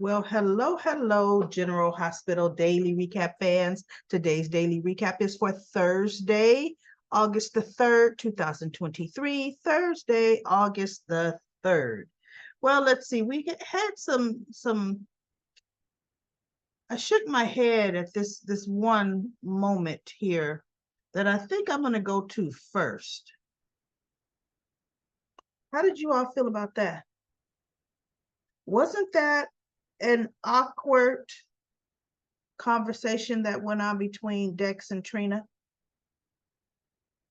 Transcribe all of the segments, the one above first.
Well, hello, General Hospital Daily Recap fans. Today's daily recap is for Thursday, August the 3rd, 2023. Thursday, August the 3rd. Well, let's see. Had some I shook my head at this one moment here that I think I'm going to go to first. How did you all feel about that? Wasn't that an awkward conversation that went on between Dex and Trina?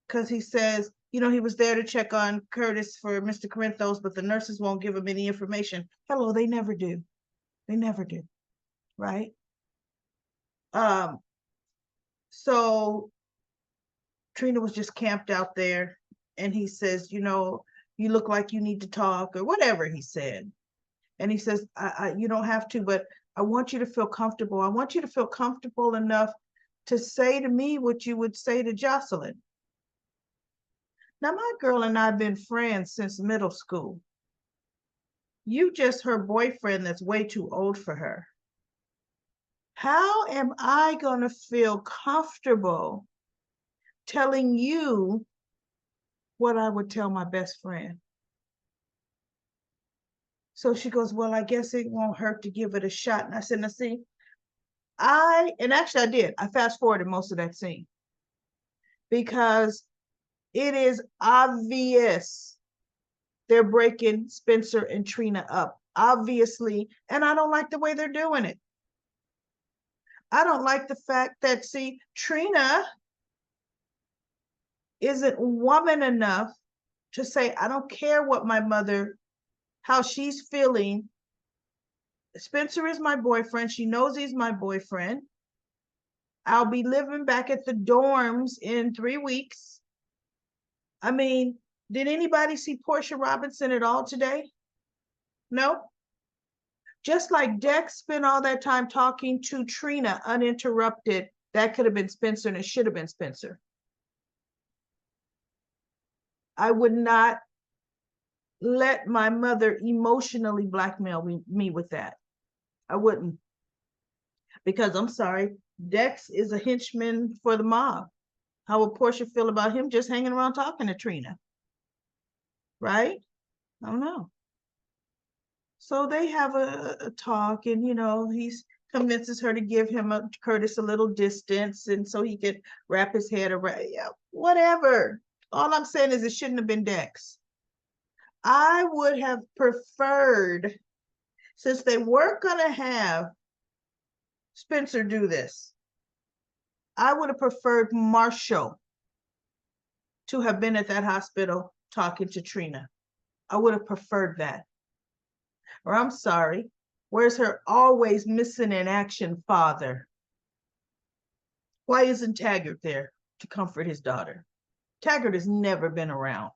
Because he says, he was there to check on Curtis for Mr. Corinthos, but the nurses won't give him any information. Hello, they never do. They never do, right? Um, so Trina was just camped out there, and he says, you look like you need to talk, or whatever he said. And he says, you don't have to, but I want you to feel comfortable. I want you to feel comfortable enough to say to me what you would say to Jocelyn. Now, my girl and I have been friends since middle school. You just her boyfriend that's way too old for her. How am I going to feel comfortable telling you what I would tell my best friend? So she goes, well, I guess it won't hurt to give it a shot. And I said, now see, and actually I did. I fast forwarded most of that scene because it is obvious they're breaking Spencer and Trina up, obviously, and I don't like the way they're doing it. I don't like the fact that, see, Trina isn't woman enough to say, I don't care what my mother, how she's feeling. Spencer is my boyfriend. She knows he's my boyfriend. I'll be living back at the dorms in 3 weeks. I mean, did anybody see Portia Robinson at all today? No. Just like Dex spent all that time talking to Trina uninterrupted, that could have been Spencer and it should have been Spencer. I would not let my mother emotionally blackmail me with that. I wouldn't. Because I'm sorry, Dex is a henchman for the mob. How would Portia feel about him just hanging around talking to Trina? Right? I don't know. So they have a talk, and he's convinces her to give Curtis a little distance, and so he could wrap his head around. Yeah, whatever. All I'm saying is it shouldn't have been Dex. I would have preferred, since they weren't gonna have Spencer do this, I would have preferred Marshall to have been at that hospital talking to Trina. I would have preferred that. Or I'm sorry, where's her always missing in action father? Why isn't Taggart there to comfort his daughter? Taggart has never been around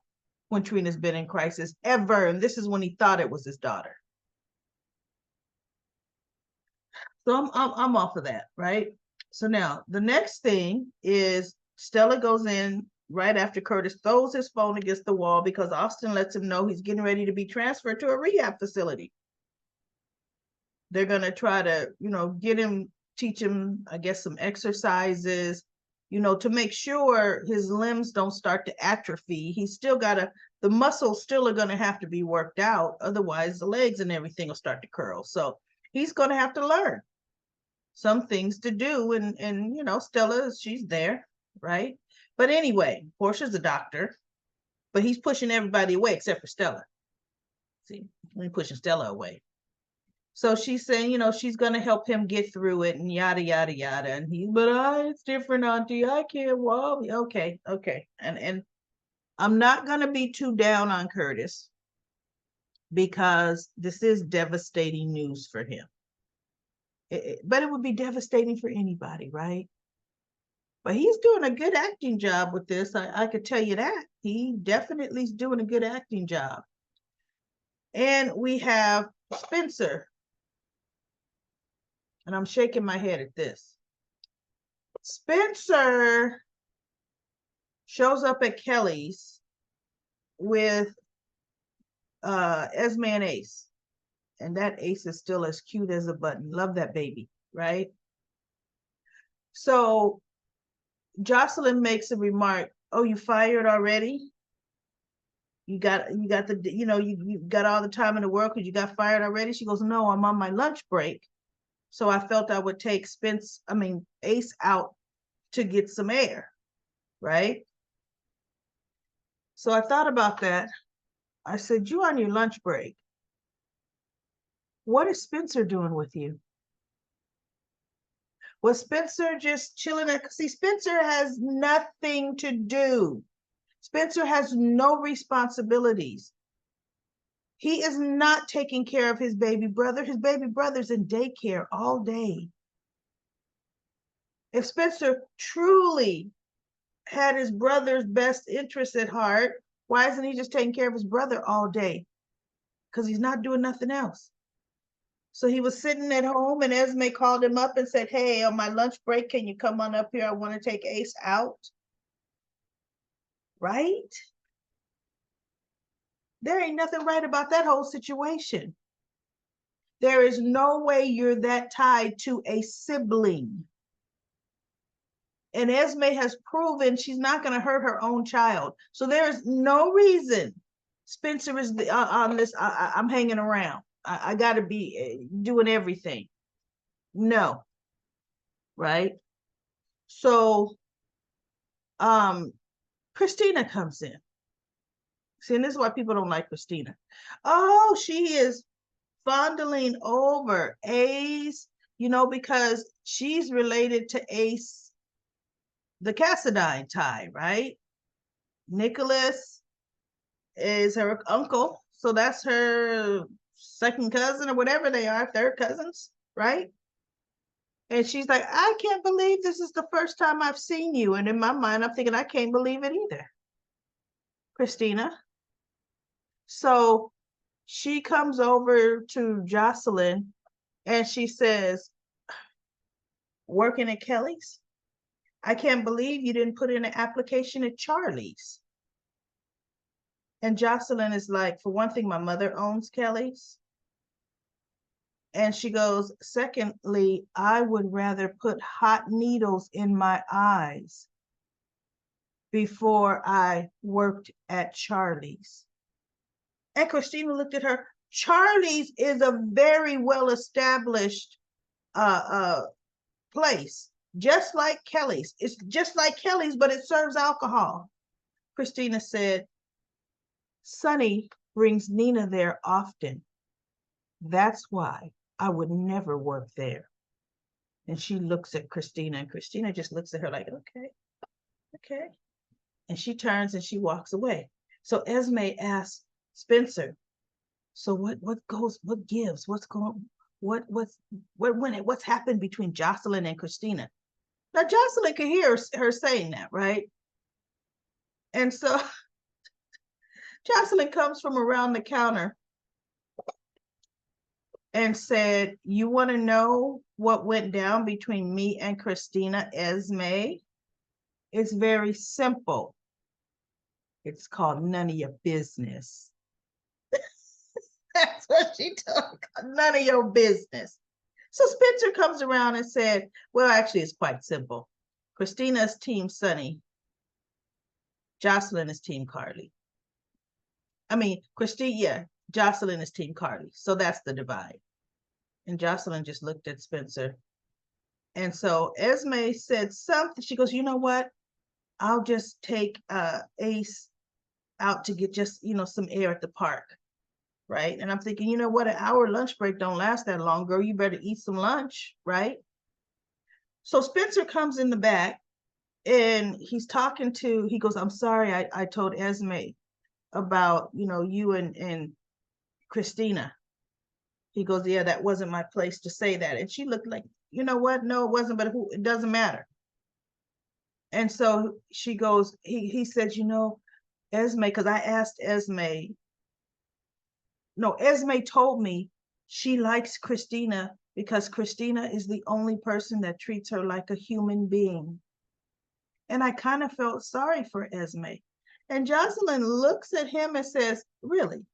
when Trina's been in crisis, ever. And this is when he thought it was his daughter. So I'm off of that, right? So now the next thing is Stella goes in right after Curtis throws his phone against the wall because Austin lets him know he's getting ready to be transferred to a rehab facility. They're going to try to, teach him, I guess, some exercises, to make sure his limbs don't start to atrophy. He's still got the muscles still are going to have to be worked out. Otherwise, the legs and everything will start to curl. So he's going to have to learn some things to do. And Stella, she's there, right? But anyway, Portia's a doctor, but he's pushing everybody away except for Stella. See, he's pushing Stella away. So she's saying, she's going to help him get through it and yada, yada, yada. And it's different, Auntie. I can't walk. Okay. And I'm not going to be too down on Curtis because this is devastating news for him. But it would be devastating for anybody, right? But he's doing a good acting job with this. I could tell you that. He definitely is doing a good acting job. And we have Spencer. And I'm shaking my head at this. Spencer shows up at Kelly's with Esme and Ace. And that Ace is still as cute as a button. Love that baby, right? So Jocelyn makes a remark, oh, you fired already? You got the, you got all the time in the world because you got fired already? She goes, no, I'm on my lunch break. So I felt I would take Ace out to get some air, right? So I thought about that. I said, you on your lunch break. What is Spencer doing with you? Was Spencer just chilling at, see, Spencer has nothing to do. Spencer has no responsibilities. He is not taking care of his baby brother. His baby brother's in daycare all day. If Spencer truly had his brother's best interest at heart, why isn't he just taking care of his brother all day? Because he's not doing nothing else. So he was sitting at home and Esme called him up and said, hey, on my lunch break, can you come on up here? I want to take Ace out. Right? There ain't nothing right about that whole situation. There is no way you're that tied to a sibling. And Esme has proven she's not going to hurt her own child. So there's no reason Spencer is on this. I'm hanging around. I got to be doing everything. No. Right? So Christina comes in. See, and this is why people don't like Christina. Oh, she is fondling over Ace, because she's related to Ace, the Cassadine tie, right? Nicholas is her uncle, so that's her second cousin or whatever they are, third cousins, right? And she's like, I can't believe this is the first time I've seen you. And in my mind, I'm thinking, I can't believe it either, Christina. So she comes over to Jocelyn and she says, working at Kelly's? I can't believe you didn't put in an application at Charlie's. And Jocelyn is like, for one thing, my mother owns Kelly's. And she goes, secondly, I would rather put hot needles in my eyes before I worked at Charlie's. And Christina looked at her. Charlie's is a very well-established place, just like Kelly's. It's just like Kelly's, but it serves alcohol. Christina said, Sonny brings Nina there often. That's why I would never work there. And she looks at Christina, and Christina just looks at her like, okay. And she turns and she walks away. So Esme asks Spencer, so what gives? What's happened between Jocelyn and Christina? Now Jocelyn could hear her saying that, right? And so Jocelyn comes from around the counter and said, you want to know what went down between me and Christina, Esme? It's very simple. It's called none of your business. That's what she took. None of your business. So Spencer comes around and said, well, actually, it's quite simple. Christina's team Sonny. Jocelyn is team Carly. Jocelyn is team Carly. So that's the divide. And Jocelyn just looked at Spencer. And so Esme said something. She goes, you know what? I'll just take Ace out to get just, some air at the park. Right? And I'm thinking, you know what? An hour lunch break don't last that long, girl. You better eat some lunch, right? So Spencer comes in the back and he goes, I'm sorry, I told Esme about, you and Christina. He goes, yeah, that wasn't my place to say that. And she looked like, you know what? No, it wasn't, but it doesn't matter. And so she goes, he said, Esme, because I asked Esme told me she likes Christina because Christina is the only person that treats her like a human being. And I kind of felt sorry for Esme. And Jocelyn looks at him and says, really?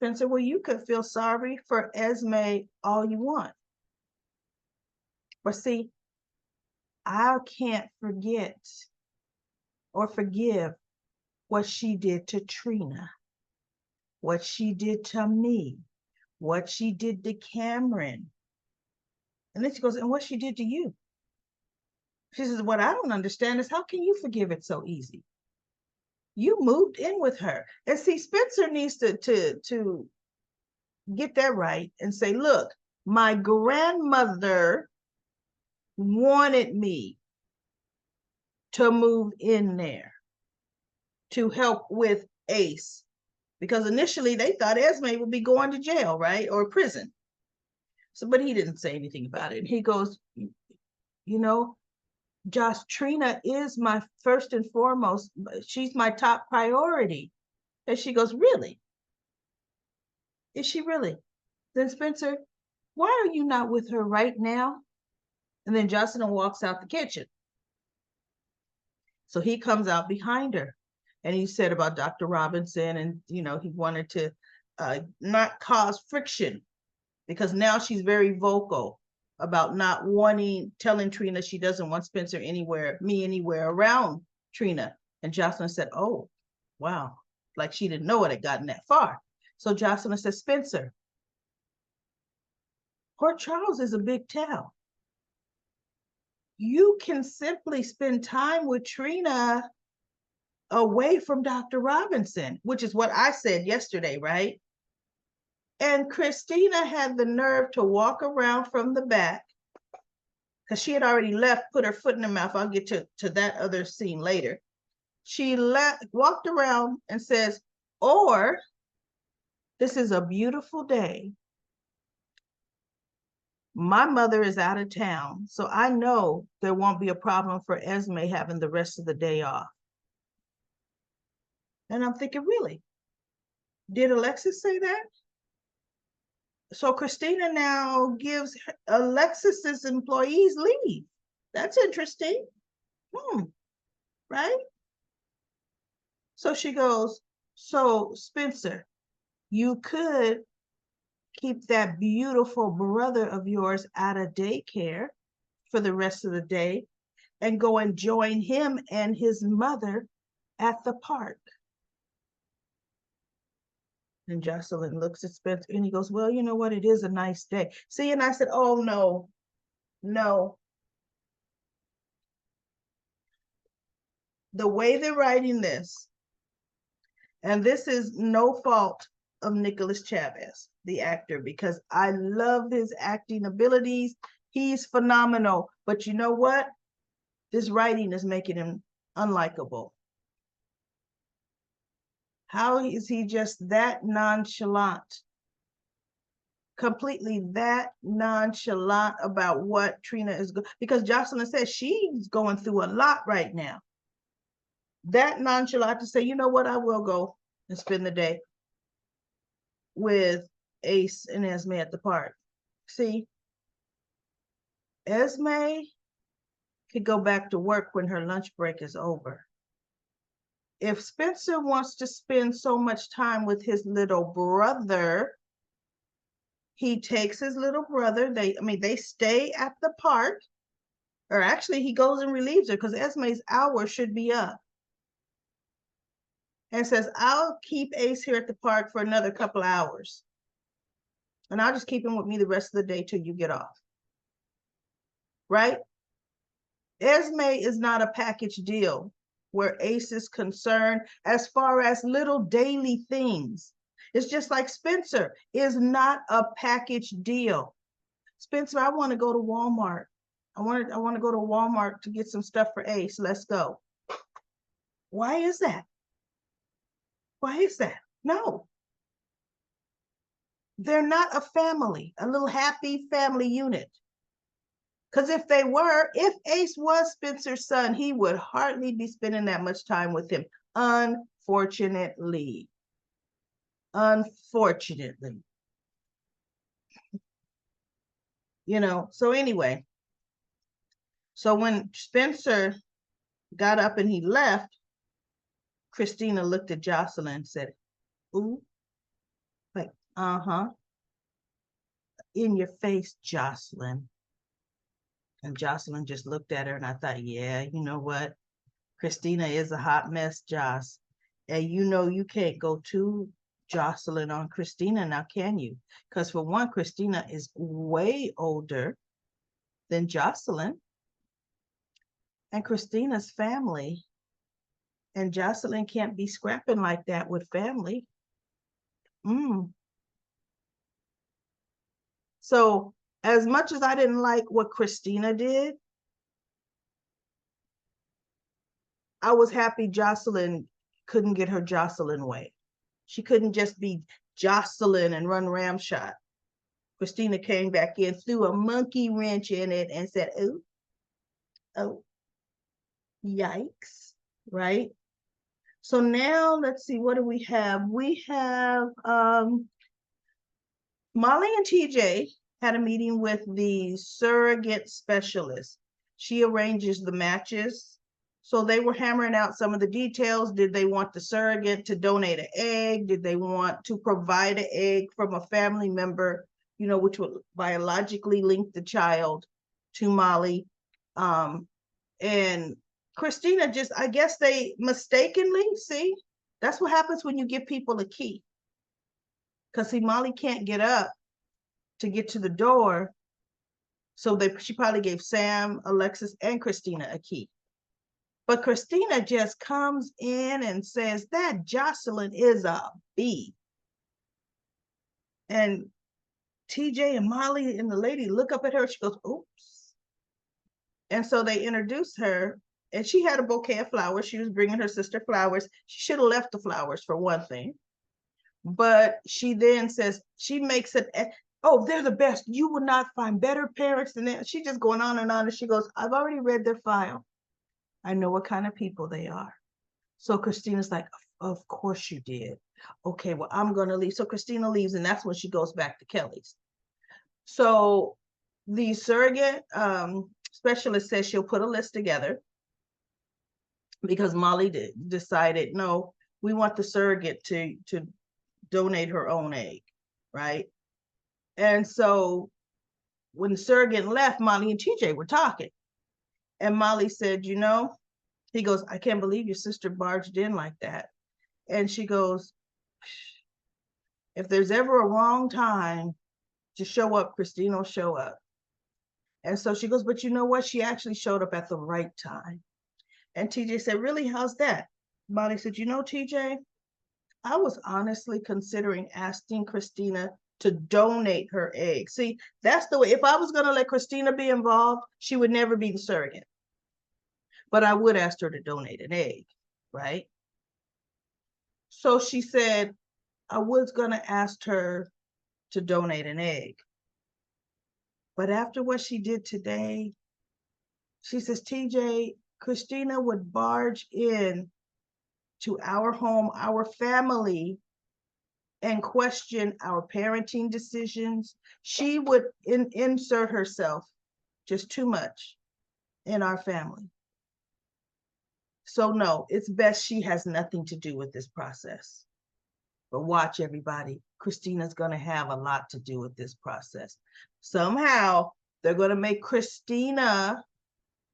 Spencer, well, you could feel sorry for Esme all you want. But see, I can't forget or forgive what she did to Trina, what she did to me, what she did to Cameron. And then she goes, and what she did to you. She says, what I don't understand is how can you forgive it so easy? You moved in with her. And see, Spencer needs to get that right and say, look, my grandmother wanted me to move in there to help with Ace, because initially they thought Esme would be going to jail, right? Or prison. So, but he didn't say anything about it. And he goes, you know, Josh, Trina is my first and foremost. She's my top priority. And she goes, really? Is she really? Then Spencer, why are you not with her right now? And then Jocelyn walks out the kitchen. So he comes out behind her. And he said about Dr. Robinson, and he wanted to not cause friction, because now she's very vocal about not telling Trina she doesn't want Spencer anywhere around Trina. And Jocelyn said, oh, wow, like she didn't know it had gotten that far. So Jocelyn said, Spencer, Port Charles is a big town. You can simply spend time with Trina away from Dr. Robinson, which is what I said yesterday, right? And Christina had the nerve to walk around from the back, because she had already left, put her foot in her mouth. I'll get to that other scene later. She walked around and says, or this is a beautiful day. My mother is out of town, so I know there won't be a problem for Esme having the rest of the day off. And I'm thinking, really? Did Alexis say that? So Christina now gives Alexis's employees leave. That's interesting. Right? So she goes, so Spencer, you could keep that beautiful brother of yours out of daycare for the rest of the day and go and join him and his mother at the park. And Jocelyn looks at Spencer and he goes, well, you know what? It is a nice day. See, and I said, oh, no. The way they're writing this, and this is no fault of Nicholas Chavez, the actor, because I love his acting abilities. He's phenomenal. But you know what? This writing is making him unlikable. How is he just that nonchalant? Completely that nonchalant about what Trina is going, because Jocelyn says she's going through a lot right now. That nonchalant to say, you know what, I will go and spend the day with Ace and Esme at the park. See, Esme could go back to work when her lunch break is over. If Spencer wants to spend so much time with his little brother, he takes his little brother. They stay at the park, or actually he goes and relieves her because Esme's hour should be up. And says, I'll keep Ace here at the park for another couple hours. And I'll just keep him with me the rest of the day till you get off. Right? Esme is not a package deal where Ace is concerned as far as little daily things. It's just like Spencer is not a package deal. Spencer, I want to go to Walmart. I want to go to Walmart to get some stuff for Ace. Let's go. Why is that? Why is that? No. They're not a family, a little happy family unit. Because if Ace was Spencer's son, he would hardly be spending that much time with him. Unfortunately. So anyway, so when Spencer got up and he left, Christina looked at Jocelyn and said, ooh, like, Uh-huh. In your face, Jocelyn. And Jocelyn just looked at her, and I thought, yeah, you know what? Christina is a hot mess, Joss. And you know you can't go to Jocelyn on Christina now, can you? Because for one, Christina is way older than Jocelyn, and Christina's family, and Jocelyn can't be scrapping like that with family. Mm. So as much as I didn't like what Christina did, I was happy Jocelyn couldn't get her Jocelyn way. She couldn't just be Jocelyn and run ramshot. Christina came back in, threw a monkey wrench in it, and said, "Oh, oh, yikes!" Right? So now let's see, what do we have? We have Molly and TJ had a meeting with the surrogate specialist. She arranges the matches. So they were hammering out some of the details. Did they want the surrogate to donate an egg? Did they want to provide an egg from a family member, which would biologically link the child to Molly? And Christina just, I guess they mistakenly, see, that's what happens when you give people a key. Because see, Molly can't get up to get to the door. So she probably gave Sam, Alexis, and Christina a key. But Christina just comes in and says that Jocelyn is a bee. And TJ and Molly and the lady look up at her. She goes, oops. And so they introduce her, and she had a bouquet of flowers. She was bringing her sister flowers. She should have left the flowers for one thing. But she then says, she makes it, oh, they're the best. You will not find better parents than that. She's just going on. And she goes, I've already read their file. I know what kind of people they are. So Christina's like, of course you did. Okay, well, I'm going to leave. So Christina leaves, and that's when she goes back to Kelly's. So the surrogate specialist says she'll put a list together because Molly decided, no, we want the surrogate to donate her own egg, right? And so when the surrogate left, Molly and TJ were talking. And Molly said, he goes, I can't believe your sister barged in like that. And she goes, if there's ever a wrong time to show up, Christine will show up. And so she goes, but you know what? She actually showed up at the right time. And TJ said, really? How's that? Molly said, TJ, I was honestly considering asking Christina to donate her egg. See, that's the way. If I was going to let Christina be involved, she would never be the surrogate. But I would ask her to donate an egg, right? So she said, I was going to ask her to donate an egg. But after what she did today, she says, TJ, Christina would barge in to our home, our family, and question our parenting decisions. She would insert herself just too much in our family. So no, it's best she has nothing to do with this process. But watch, everybody, Christina's going to have a lot to do with this process. Somehow they're going to make Christina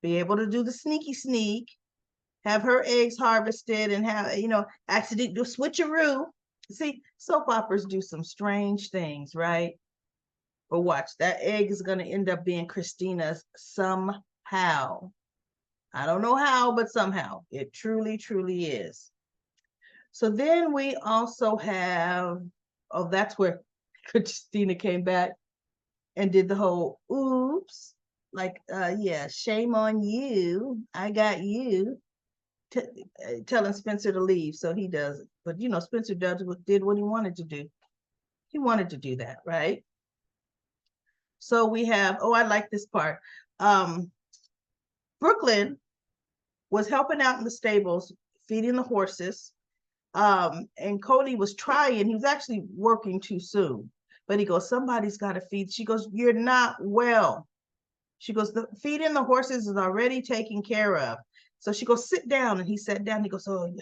be able to do the sneaky sneak, have her eggs harvested, and have, accident do switcheroo. See, soap operas do some strange things, right? But watch, that egg is going to end up being Christina's somehow. I don't know how, but somehow it truly, truly is. So then we also have, oh, that's where Christina came back and did the whole oops, like, yeah, shame on you. I got you. Telling Spencer to leave, so he does it. But Spencer did what he wanted to do. He wanted to do that, right? So we have, oh, I like this part. Brooklyn was helping out in the stables, feeding the horses. And Cody was trying, he was actually working too soon. But he goes, somebody's got to feed. She goes, you're not well. She goes, the feeding the horses is already taken care of. So she goes, sit down. And he sat down. He goes, oh,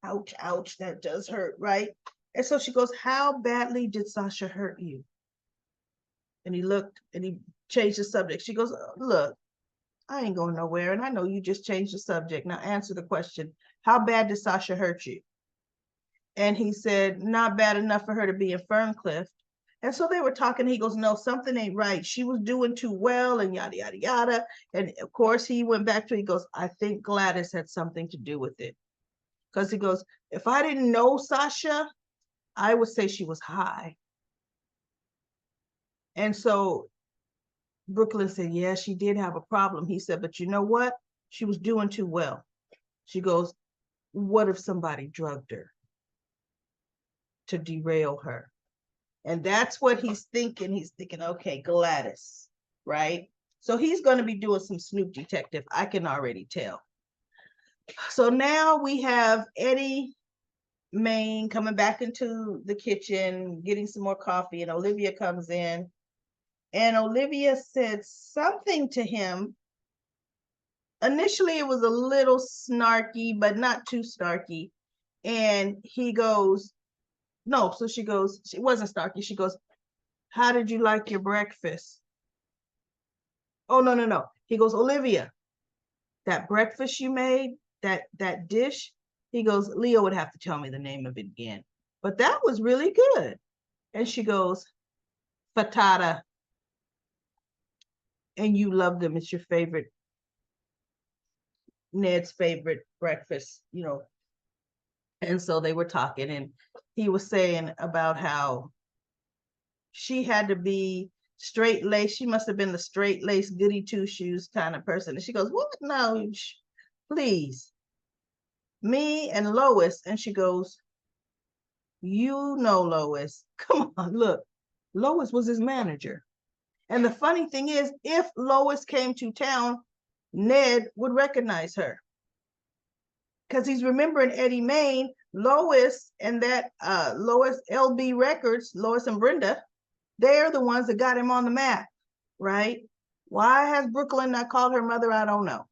ouch, ouch, that does hurt, right? And so she goes, how badly did Sasha hurt you? And he looked and he changed the subject. She goes, look, I ain't going nowhere. And I know you just changed the subject. Now answer the question. How bad did Sasha hurt you? And he said, not bad enough for her to be in Ferncliff. And so they were talking. He goes, no, something ain't right. She was doing too well and yada, yada, yada. And of course, he went back to, he goes, I think Gladys had something to do with it. Because he goes, if I didn't know Sasha, I would say she was high. And so Brooklyn said, yeah, she did have a problem. He said, but you know what? She was doing too well. She goes, what if somebody drugged her to derail her? And that's what he's thinking. He's thinking, okay, Gladys, right? So he's going to be doing some Snoop Detective. I can already tell. So now we have Eddie Main coming back into the kitchen, getting some more coffee, and Olivia comes in. And Olivia said something to him. Initially, it was a little snarky, but not too snarky. And he goes, no. So she goes, she wasn't snarky. She goes, how did you like your breakfast? Oh, no, no, no. He goes, Olivia, that breakfast you made, that dish, he goes, Leo would have to tell me the name of it again. But that was really good. And she goes, fatata. And you love them. It's your favorite, Ned's favorite breakfast, you know. And so they were talking, and he was saying about how she had to be straight lace. She must have been the straight lace, goody two shoes kind of person. And she goes, what? No, please. Me and Lois. And she goes, you know, Lois, come on, look. Lois was his manager. And the funny thing is, if Lois came to town, Ned would recognize her. Because he's remembering Eddie Main, Lois and that Lois LB Records, Lois and Brenda, they're the ones that got him on the map, right? Why has Brooklyn not called her mother? I don't know.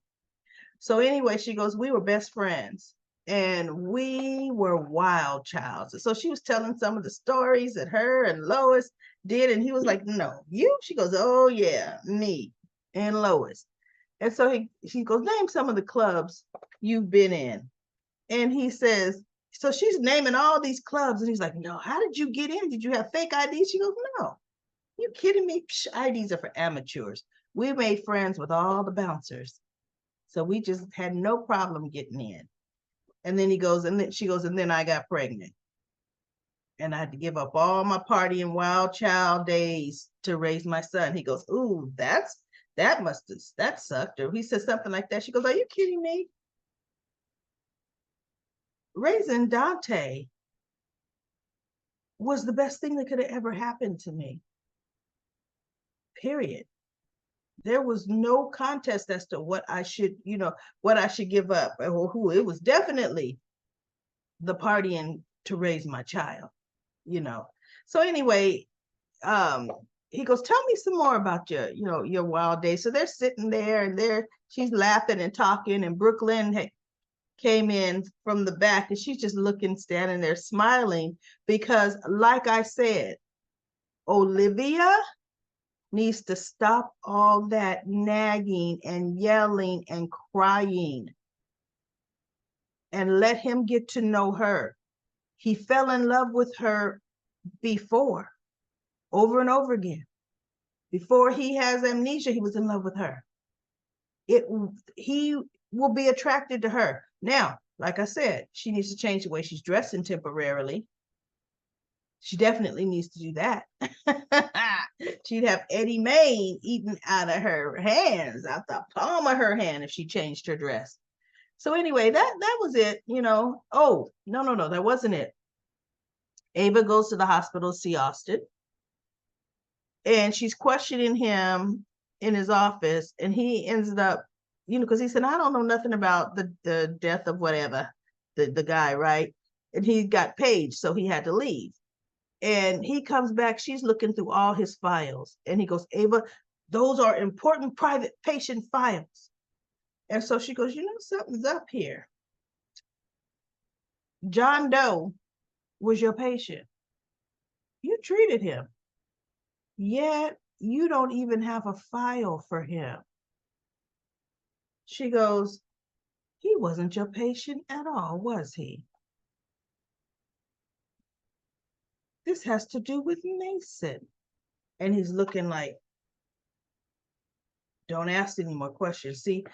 So anyway, she goes, we were best friends and we were wild childs. So she was telling some of the stories that her and Lois did. And he was like, no, you? She goes, oh yeah, me and Lois. And so she goes, name some of the clubs you've been in. And he says, so she's naming all these clubs. And he's like, no, how did you get in? Did you have fake IDs? She goes, no. You kidding me? IDs are for amateurs. We made friends with all the bouncers. So we just had no problem getting in. And then he goes, and then she goes, and then I got pregnant. And I had to give up all my partying wild child days to raise my son. He goes, ooh, that sucked. Or he said something like that. She goes, are you kidding me? Raising Dante was the best thing that could have ever happened to me. Period. There was no contest as to what I should, what I should give up or who. It was definitely the partying to raise my child, So anyway, he goes, tell me some more about your wild days. So they're sitting there and she's laughing and talking, and Brooklyn came in from the back and she's just standing there smiling because, like I said, Olivia needs to stop all that nagging and yelling and crying and let him get to know her. He fell in love with her before, over and over again. Before he has amnesia, he was in love with her. He will be attracted to her. Now, like I said, she needs to change the way she's dressing temporarily. She definitely needs to do that. She'd have Eddie Main eating out of her hands, out the palm of her hand, if she changed her dress. So anyway, that was it, Oh, no, that wasn't it. Ava goes to the hospital to see Austin. And she's questioning him in his office. And he ends up, because he said, I don't know nothing about the death of whatever, the guy, right? And he got paged, so he had to leave. And he comes back, she's looking through all his files. And he goes, Ava, those are important private patient files. And so she goes, something's up here. John Doe was your patient. You treated him. Yet you don't even have a file for him. She goes, he wasn't your patient at all, was he? This has to do with Mason. And he's looking like, don't ask any more questions. See,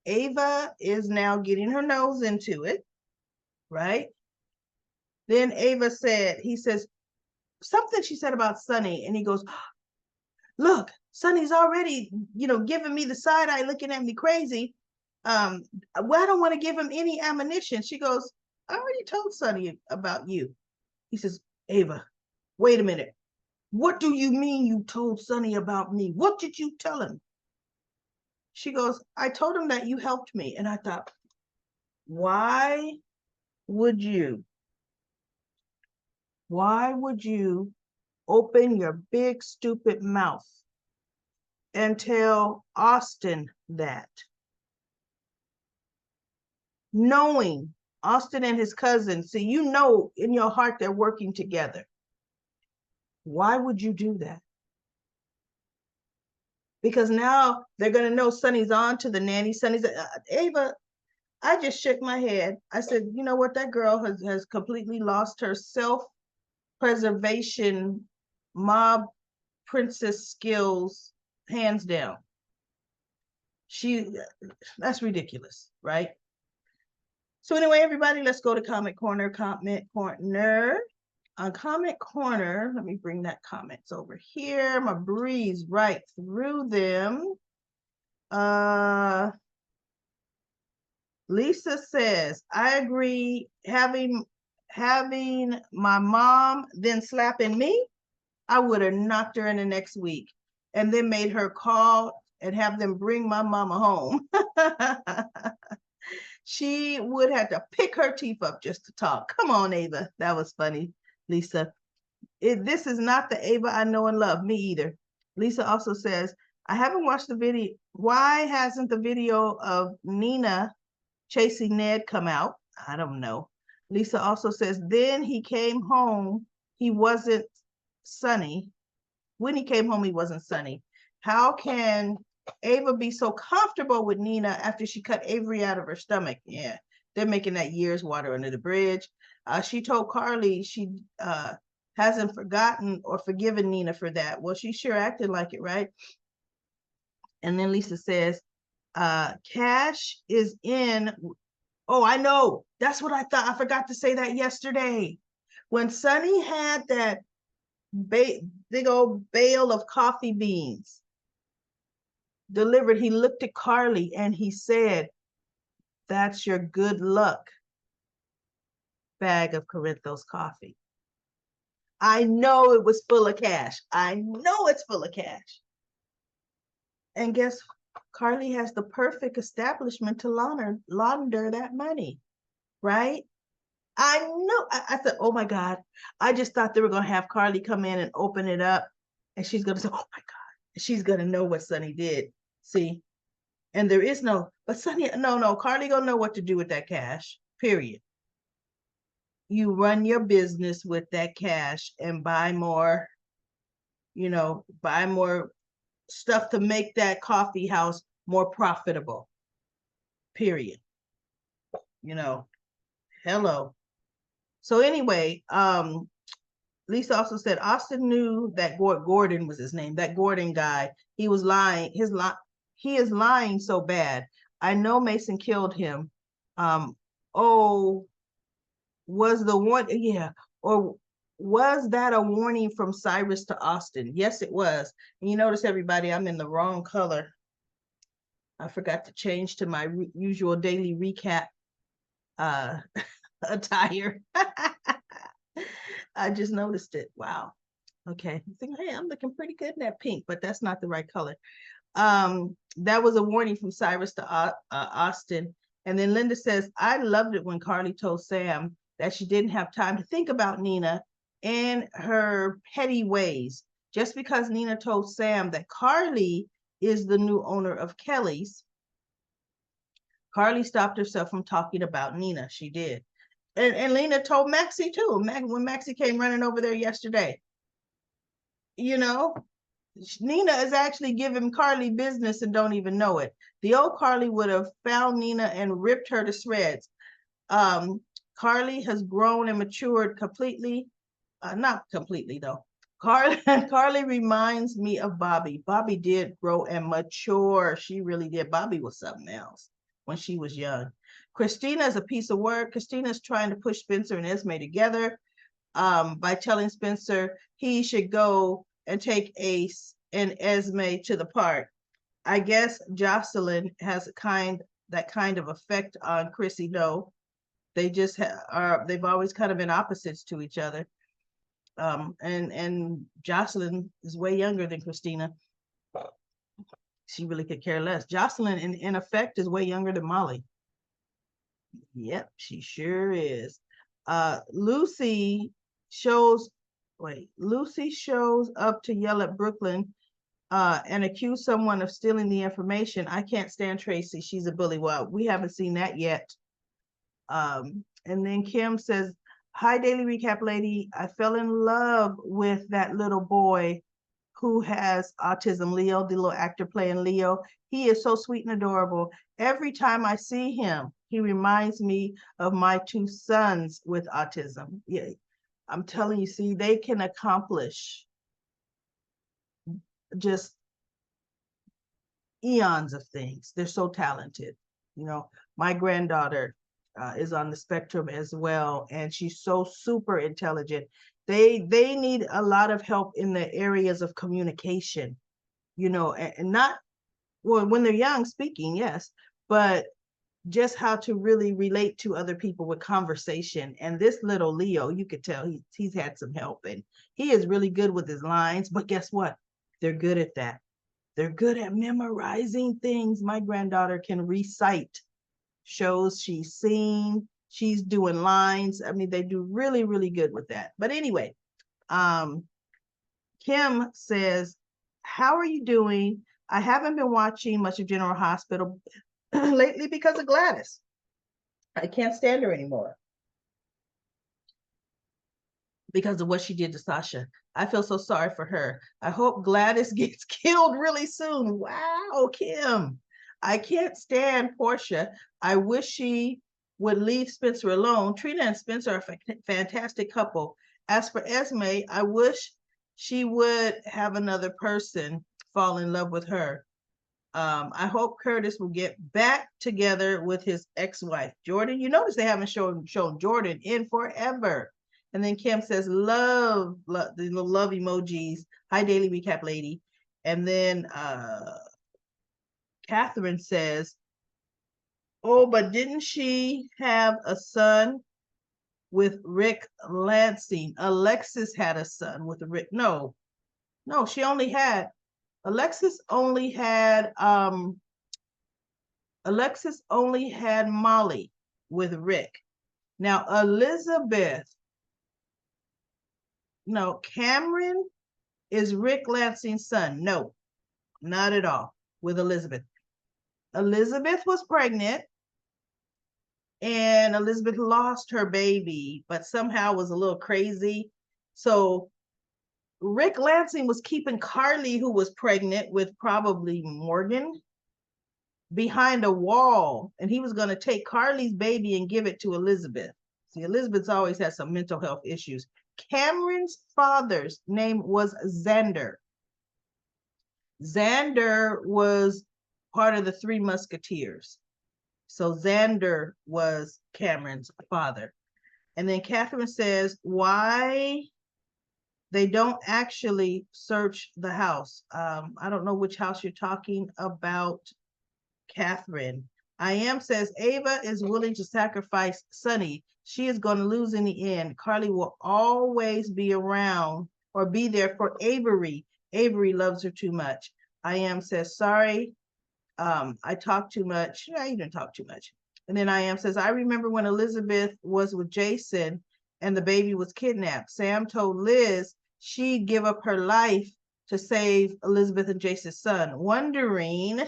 Ava is now getting her nose into it, right? Then Ava said, he says, something she said about Sonny, and he goes, look, Sonny's already, giving me the side eye, looking at me crazy. Well, I don't want to give him any ammunition. She goes, I already told Sonny about you. He says, Ava, wait a minute. What do you mean you told Sonny about me? What did you tell him? She goes, I told him that you helped me. And I thought, why would you open your big stupid mouth and tell Austin that? Knowing Austin and his cousin, see, in your heart they're working together. Why would you do that? Because now they're going to know Sonny's on to the nanny. Sonny's, Ava, I just shook my head. I said, you know what? That girl has completely lost her self-preservation mob princess skills, hands down. That's ridiculous, right? So anyway, everybody, let's go to Comment Corner. On Comment Corner, let me bring that comments over here. I'm gonna breeze right through them. Lisa says, I agree, having my mom then slapping me, I would have knocked her in the next week and then made her call and have them bring my mama home. She would have to pick her teeth up just to talk. Come on, Ava. That was funny, Lisa. This is not the Ava I know and love. Me either. Lisa also says, I haven't watched the video. Why hasn't the video of Nina chasing Ned come out? I don't know. Lisa also says, then he came home. He wasn't Sunny. When he came home, he wasn't Sunny. How can Ava be so comfortable with Nina after she cut Avery out of her stomach? Yeah, they're making that years water under the bridge. She told Carly she hasn't forgotten or forgiven Nina for that. Well, she sure acted like it, right? And then Lisa says, Cash is in. Oh, I know. That's what I thought. I forgot to say that yesterday. When Sonny had that big old bale of coffee beans delivered, he looked at Carly and he said, that's your good luck bag of Corinthos coffee. I know it was full of cash. I know it's full of cash. And guess Carly has the perfect establishment to launder that money, right? I know. I said, oh my God. I just thought they were going to have Carly come in and open it up. And she's going to say, oh my God. She's going to know what Sonny did. See? And there is but Sonny, no, Carly going to know what to do with that cash, period. You run your business with that cash and buy more, buy more stuff to make that coffee house more profitable, period. Hello. So anyway, Lisa also said Austin knew that Gordon was his name. That Gordon guy, he was lying. He is lying so bad. I know Mason killed him. Was the one? Yeah. Or was that a warning from Cyrus to Austin? Yes, it was. And you notice, everybody, I'm in the wrong color. I forgot to change to my usual daily recap attire. I just noticed it. Wow. Okay. I think, hey, I'm looking pretty good in that pink, but that's not the right color. That was a warning from Cyrus to Austin. And then Linda says, I loved it when Carly told Sam that she didn't have time to think about Nina and her petty ways. Just because Nina told Sam that Carly is the new owner of Kelly's, Carly stopped herself from talking about Nina. She did. And Lena told Maxie too. When Maxie came running over there yesterday, you know, Nina is actually giving Carly business and don't even know it. The old Carly would have found Nina and ripped her to shreds. Carly has grown and matured completely. Not completely though. Carly reminds me of Bobby. Bobby did grow and mature. She really did. Bobby was something else when she was young. Christina is a piece of work. Christina is trying to push Spencer and Esme together by telling Spencer he should go and take Ace and Esme to the park. I guess Jocelyn has that kind of effect on Chrissy. No, they just are. They've always kind of been opposites to each other. And Jocelyn is way younger than Christina. She really could care less. Jocelyn, in effect, is way younger than Molly. Yep, she sure is. Lucy shows up to yell at Brooklyn and accuse someone of stealing the information. I can't stand Tracy. She's a bully. Well, we haven't seen that yet. And then Kim says, hi, Daily Recap lady. I fell in love with that little boy who has autism, Leo, the little actor playing Leo. He is so sweet and adorable. Every time I see him, he reminds me of my two sons with autism. Yeah, I'm telling you, see, they can accomplish just eons of things. They're so talented. You know, my granddaughter is on the spectrum as well, and she's so super intelligent. They need a lot of help in the areas of communication, you know, and not when they're young speaking, yes, but just how to really relate to other people with conversation. And this little Leo, you could tell he's had some help, and he is really good with his lines. But guess what? They're good at that. They're good at memorizing things. My granddaughter can recite shows she's seen. She's doing lines. I mean, they do really, really good with that. But anyway, Kim says, how are you doing? I haven't been watching much of General Hospital lately because of Gladys. I can't stand her anymore because of what she did to Sasha. I feel so sorry for her. I hope Gladys gets killed really soon. Wow, Kim. I can't stand Portia. I wish she would leave Spencer alone. Trina and Spencer are a fantastic couple. As for Esme, I wish she would have another person fall in love with her. I hope Curtis will get back together with his ex-wife, Jordan. You notice they haven't shown Jordan in forever. And then Kim says, love the love emojis. Hi, Daily Recap lady. And then Catherine says, oh, but didn't she have a son with Rick Lansing? Alexis had a son with Rick. No, she only had, Alexis only had Molly with Rick. Now, Cameron is Rick Lansing's son. No, not at all with Elizabeth. Elizabeth was pregnant and Elizabeth lost her baby, but somehow was a little crazy. So Rick Lansing was keeping Carly, who was pregnant with probably Morgan, behind a wall, and he was going to take Carly's baby and give it to Elizabeth. See, Elizabeth's always had some mental health issues. Cameron's father's name was Xander. Xander was part of the Three Musketeers. So Xander was Cameron's father. And then Catherine says, why they don't actually search the house. I don't know which house you're talking about, Catherine. I am says, Ava is willing to sacrifice Sunny. She is going to lose in the end. Carly will always be around or be there for Avery. Avery loves her too much. I am says, sorry, I talk too much. Yeah, you didn't talk too much. And then I am says, I remember when Elizabeth was with Jason and the baby was kidnapped. Sam told Liz she'd give up her life to save Elizabeth and Jason's son, wondering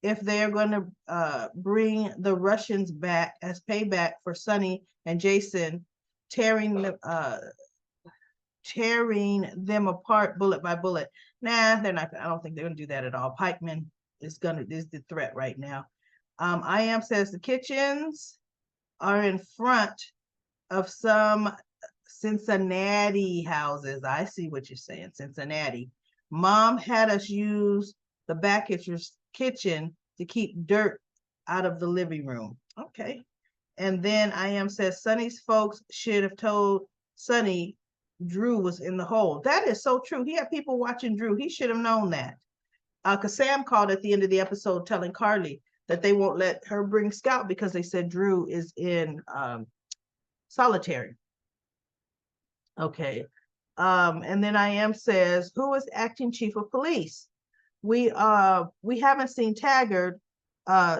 if they're going to bring the Russians back as payback for Sonny and Jason tearing them apart bullet by bullet. Nah, they're not. I don't think they're going to do that at all. Pikeman is the threat right now. I am says the kitchens are in front of some Cincinnati houses. I see what you're saying, Cincinnati. Mom had us use the back kitchen to keep dirt out of the living room. Okay. And then I am says Sonny's folks should have told Sonny Drew was in the hole. That is so true. He had people watching Drew. He should have known that. Because Sam called at the end of the episode telling Carly that they won't let her bring Scout because they said Drew is in solitary. Okay. And then I am says, who is acting chief of police? We haven't seen Taggart,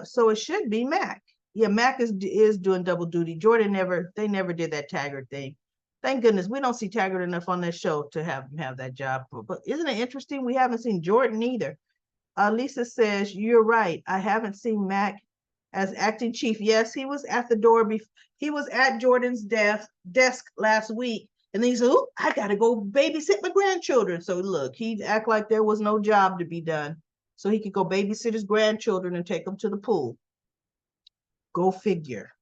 so it should be Mac. Yeah, Mac is doing double duty. Jordan never did that Taggart thing. Thank goodness we don't see Taggart enough on this show to have him have that job. But isn't it interesting? We haven't seen Jordan either. Lisa says, you're right. I haven't seen Mac as acting chief. Yes, he was at the door. He was at Jordan's desk last week. And then he said, oh, I got to go babysit my grandchildren. So look, he'd act like there was no job to be done. So he could go babysit his grandchildren and take them to the pool. Go figure.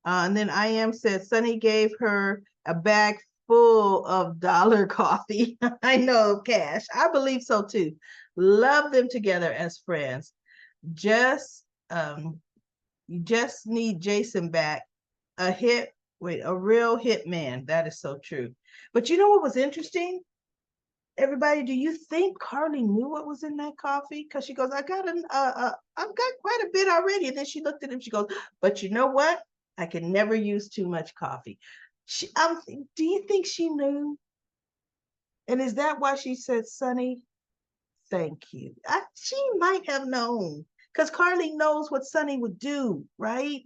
And then I am said, Sonny gave her a bag full of dollar coffee. I know, cash. I believe so too. Love them together as friends. You just need Jason back. A real hit man. That is so true. But you know what was interesting? Everybody, do you think Carly knew what was in that coffee? Because she goes, I've got quite a bit already. And then she looked at him. She goes, but you know what? I can never use too much coffee. Do you think she knew? And is that why she said, Sonny, thank you? She might have known because Carly knows what Sonny would do, right?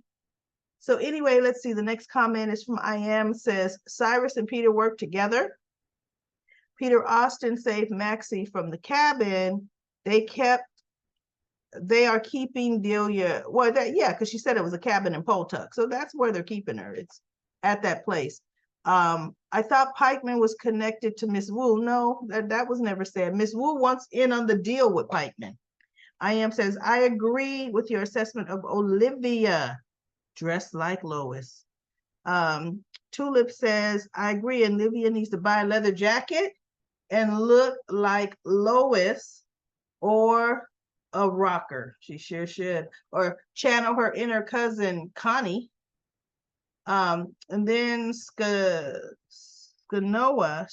So anyway, let's see. The next comment is from I Am says, Cyrus and Peter work together. Peter Austin saved Maxie from the cabin. They are keeping Delia. Well, because she said it was a cabin in Poltuck. So that's where they're keeping her. It's at that place. I thought Pikeman was connected to Miss Wu. No, that was never said. Miss Wu wants in on the deal with Pikeman. I Am says, I agree with your assessment of Olivia, dressed like Lois. Tulip says, I agree. Olivia needs to buy a leather jacket and look like Lois or a rocker. She sure should. Or channel her inner cousin, Connie. And then Skanoa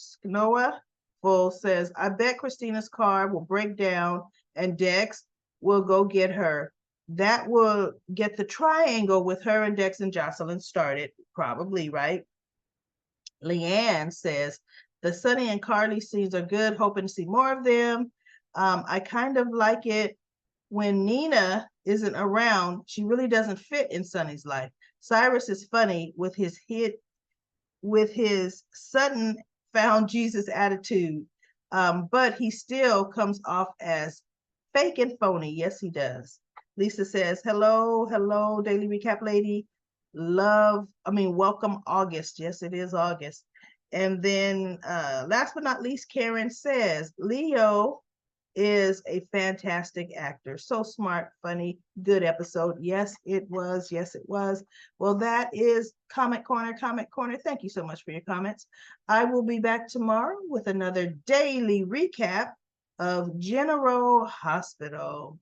Full says, I bet Christina's car will break down and Dex will go get her. That will get the triangle with her and Dex and Jocelyn started, probably, right? Leanne says, the Sonny and Carly scenes are good, hoping to see more of them. I kind of like it when Nina isn't around. She really doesn't fit in Sonny's life. Cyrus is funny with his sudden found Jesus attitude, but he still comes off as fake and phony. Yes, he does. Lisa says, hello, Daily Recap Lady. Welcome August. Yes, it is August. And then last but not least, Karen says, Leo is a fantastic actor. So smart, funny, good episode. Yes, it was. Yes, it was. Well, that is Comment Corner. Thank you so much for your comments. I will be back tomorrow with another daily recap of General Hospital.